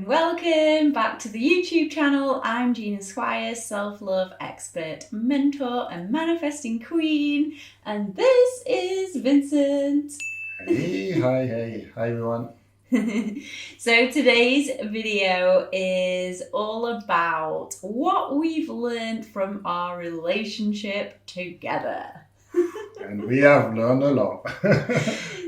and welcome back to the YouTube channel. I'm Gina, Swire, self-love expert, mentor and manifesting queen, and this is Vincent. Hey, hi everyone. So today's video is all about what we've learned from our relationship together. And we have learned a lot.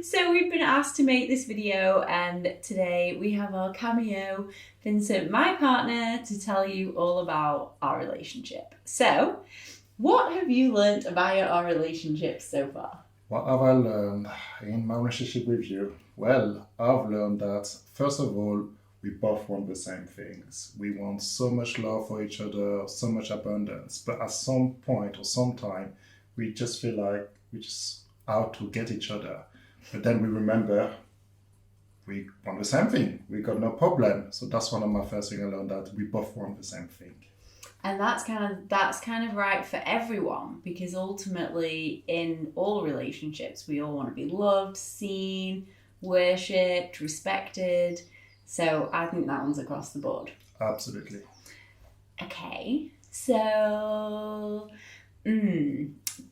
So we've been asked to make this video, and today we have our cameo, Vincent, my partner, to tell you all about our relationship. So, what have you learnt about our relationship so far? What have I learned in my relationship with you? Well, I've learned that, first of all, we both want the same things. We want so much love for each other, so much abundance. But at some point or sometime, we just feel like we just out to get each other. But then we remember we want the same thing. We got no problem. So that's one of my first things I learned, that we both want the same thing. And that's kind of right for everyone, because ultimately in all relationships we all want to be loved, seen, worshipped, respected. So I think that one's across the board. Absolutely. Okay, so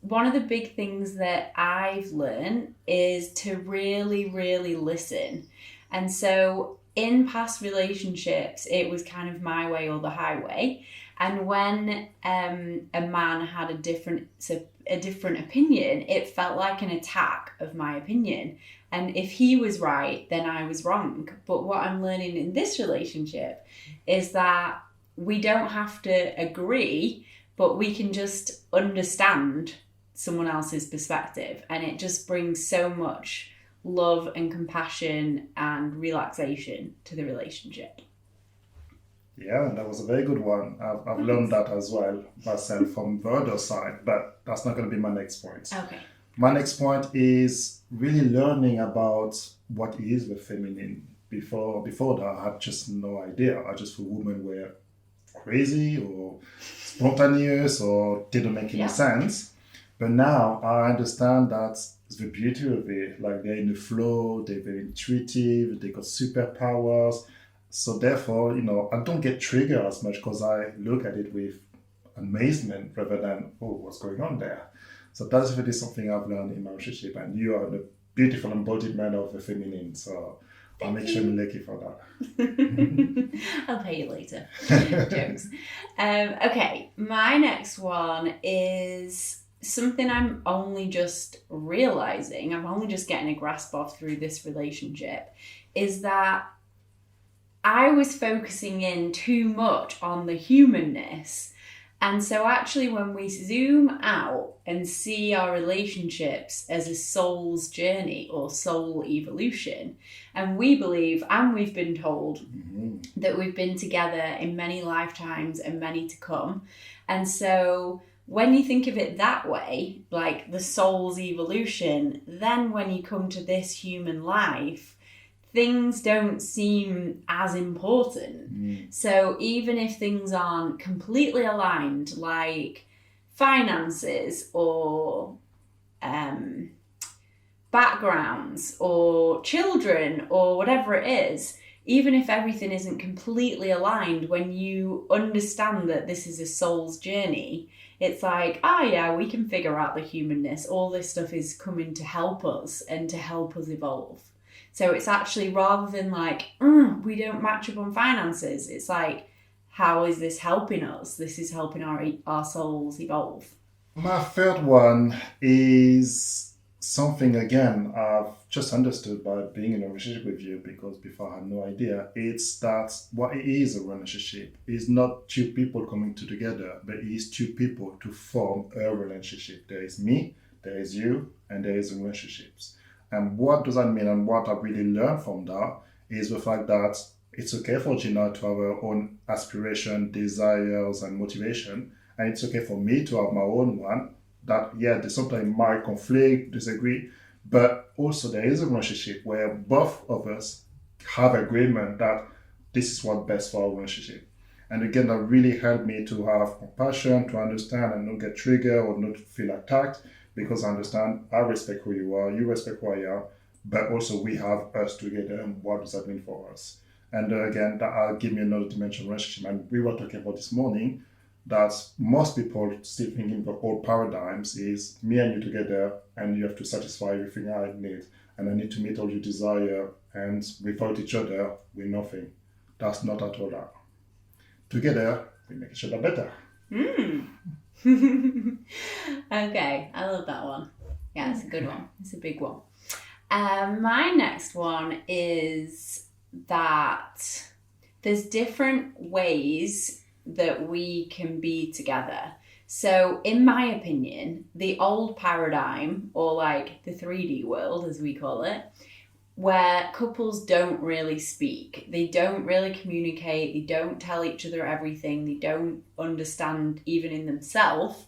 one of the big things that I've learned is to really, really listen. And so in past relationships, it was kind of my way or the highway. And when a man had a different opinion, it felt like an attack of my opinion. And if he was right, then I was wrong. But what I'm learning in this relationship is that we don't have to agree, but we can just understand someone else's perspective. And it just brings so much love and compassion and relaxation to the relationship. Yeah, that was a very good one. I've learned that as well myself from the other side, but that's not going to be my next point. Okay. My next point is really learning about what is the feminine. Before that, I had just no idea. I just thought women were crazy or spontaneous or didn't make any sense. But now I understand that it's the beauty of it. Like, they're in the flow, they're very intuitive, they got superpowers. So therefore, I don't get triggered as much because I look at it with amazement rather than, oh, what's going on there? So that's really something I've learned in my relationship. And you are the beautiful embodiment of the feminine. So I'll make sure I'm lucky for that. I'll pay you later. Jokes. Okay, my next one is something I'm only just realizing, I'm only just getting a grasp of through this relationship, is that I was focusing in too much on the humanness. And so actually when we zoom out and see our relationships as a soul's journey or soul evolution, and we believe, and we've been told, that we've been together in many lifetimes and many to come. And so when you think of it that way, like the soul's evolution, then when you come to this human life, things don't seem as important. So even if things aren't completely aligned, like finances or backgrounds or children or whatever it is, even if everything isn't completely aligned, when you understand that this is a soul's journey, it's like, yeah, we can figure out the humanness. All this stuff is coming to help us and to help us evolve. So it's actually, rather than like, we don't match up on finances, it's like, how is this helping us? This is helping our souls evolve. My third one is something, again, I've just understood by being in a relationship with you, because before I had no idea. It's that what it is, a relationship is not two people coming together, but it is two people to form a relationship. There is me, there is you, and there is relationships. And what does that mean? And what I really learned from that is the fact that it's okay for Gina to have her own aspiration, desires, and motivation. And it's okay for me to have my own one. That, there's sometimes might conflict, disagree, but also there is a relationship where both of us have agreement that this is what's best for our relationship. And again, that really helped me to have compassion, to understand and not get triggered or not feel attacked. Because I understand, I respect who you are, you respect who I am, but also we have us together, and what does that mean for us? And again, that'll give me another dimension of relationship. And we were talking about this morning that most people still thinking the old paradigms is me and you together, and you have to satisfy everything I need, and I need to meet all your desire, and without each other, we're nothing. That's not at all that. Together, we make each other better. Okay, I love that one. Yeah, it's a good one. It's a big one. My next one is that there's different ways that we can be together. So in my opinion, the old paradigm, or like the 3D world as we call it, where couples don't really speak, they don't really communicate, they don't tell each other everything, they don't understand even in themselves,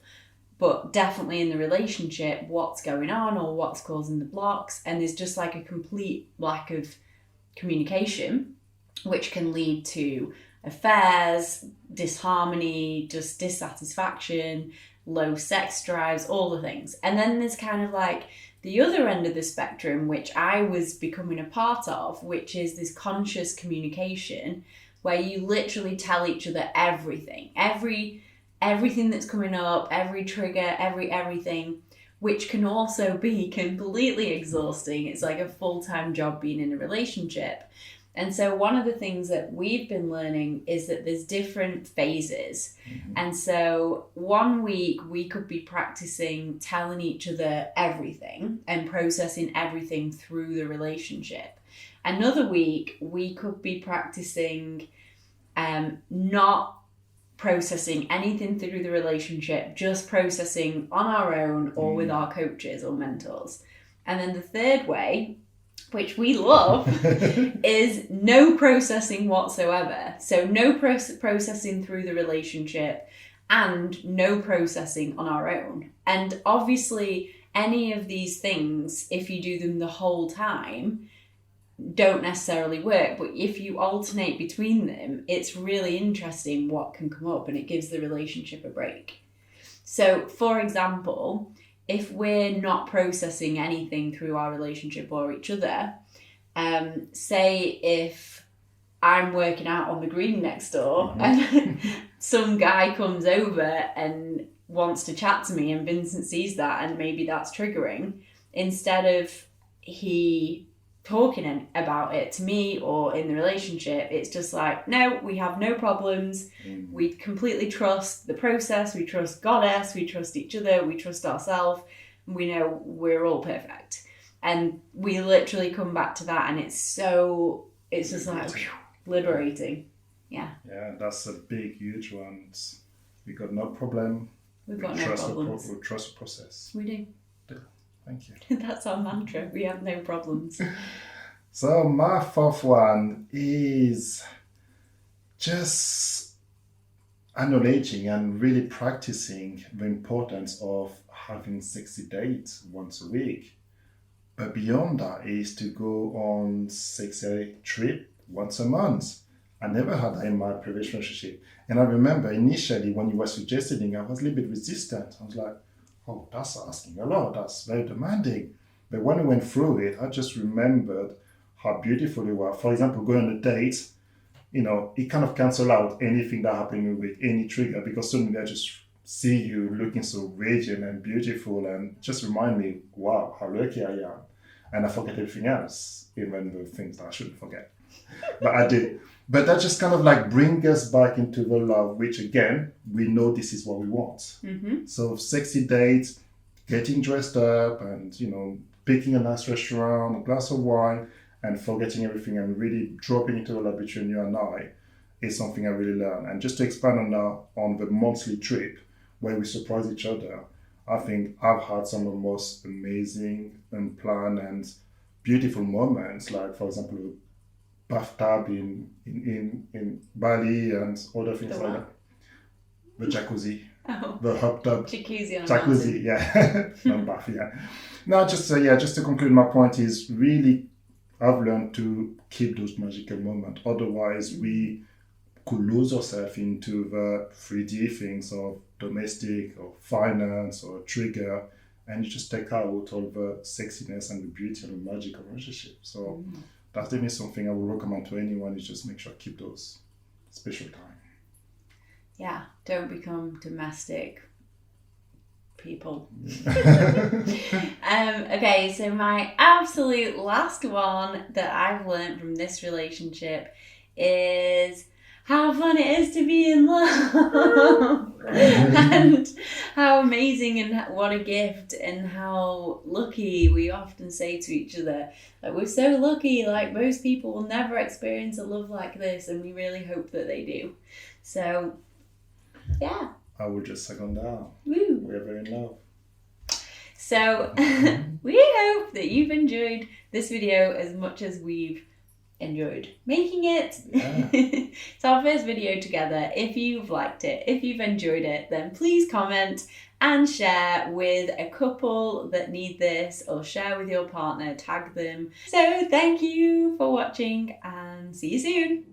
but definitely in the relationship, what's going on or what's causing the blocks. And there's just like a complete lack of communication, which can lead to affairs, disharmony, just dissatisfaction, low sex drives, all the things. And then there's kind of like the other end of the spectrum, which I was becoming a part of, which is this conscious communication where you literally tell each other everything, everything that's coming up, every trigger, everything, which can also be completely exhausting. It's like a full-time job being in a relationship. And so one of the things that we've been learning is that there's different phases. And so one week we could be practicing telling each other everything and processing everything through the relationship. Another week we could be practicing not processing anything through the relationship, just processing on our own or with our coaches or mentors. And then the third way, which we love, is no processing whatsoever. So no processing through the relationship and no processing on our own. And obviously any of these things, if you do them the whole time, don't necessarily work. But if you alternate between them, it's really interesting what can come up, and it gives the relationship a break. So for example, if we're not processing anything through our relationship or each other, say if I'm working out on the green next door and some guy comes over and wants to chat to me and Vincent sees that and maybe that's triggering, instead of he talking about it to me or in the relationship, it's just like, no, we have no problems. We completely trust the process. We trust Goddess. We trust each other. We trust ourselves. We know we're all perfect. And we literally come back to that, and it's just like liberating. Yeah. Yeah, that's a big, huge one. We got no problem. We've got no problems. We trust the process. We do. Thank you. That's our mantra. We have no problems. So my fourth one is just acknowledging and really practicing the importance of having sexy dates once a week. But beyond that is to go on sexy trip once a month. I never had that in my previous relationship. And I remember initially when you were suggesting, I was a little bit resistant. I was like, oh, that's asking a lot. That's very demanding. But when I went through it, I just remembered how beautiful it was. For example, going on a date, it kind of cancels out anything that happened with any trigger, because suddenly I just see you looking so radiant and beautiful, and just remind me, wow, how lucky I am. And I forget everything else, even the things that I shouldn't forget. But I did. But that just kind of like brings us back into the love, which again, we know this is what we want. So sexy dates, getting dressed up and, picking a nice restaurant, a glass of wine, and forgetting everything and really dropping into the love between you and I is something I really learned. And just to expand on the monthly trip where we surprise each other, I think I've had some of the most amazing, unplanned and beautiful moments, like for example, the bathtub in Bali and other things like that. The jacuzzi. Oh. The hot tub. Jacuzzi, yeah. Not bath, yeah. No, just to conclude, my point is really I've learned to keep those magical moments. Otherwise, we could lose ourselves into the 3D things of domestic or finance or trigger, and you just take out all the sexiness and the beauty and the magic of relationship. So that's definitely something I would recommend to anyone, is just make sure to keep those special time. Yeah, don't become domestic people. Okay, so my absolute last one that I've learned from this relationship is how fun it is to be in love. And how amazing and what a gift, and how lucky we often say to each other, like, we're so lucky, like most people will never experience a love like this, and we really hope that they do. So yeah, I would just second that. woo. We're very in love. So we hope that you've enjoyed this video as much as we've enjoyed making it. Yeah. It's our first video together. If you've liked it, if you've enjoyed it, then please comment and share with a couple that need this, or share with your partner, tag them. So thank you for watching, and see you soon.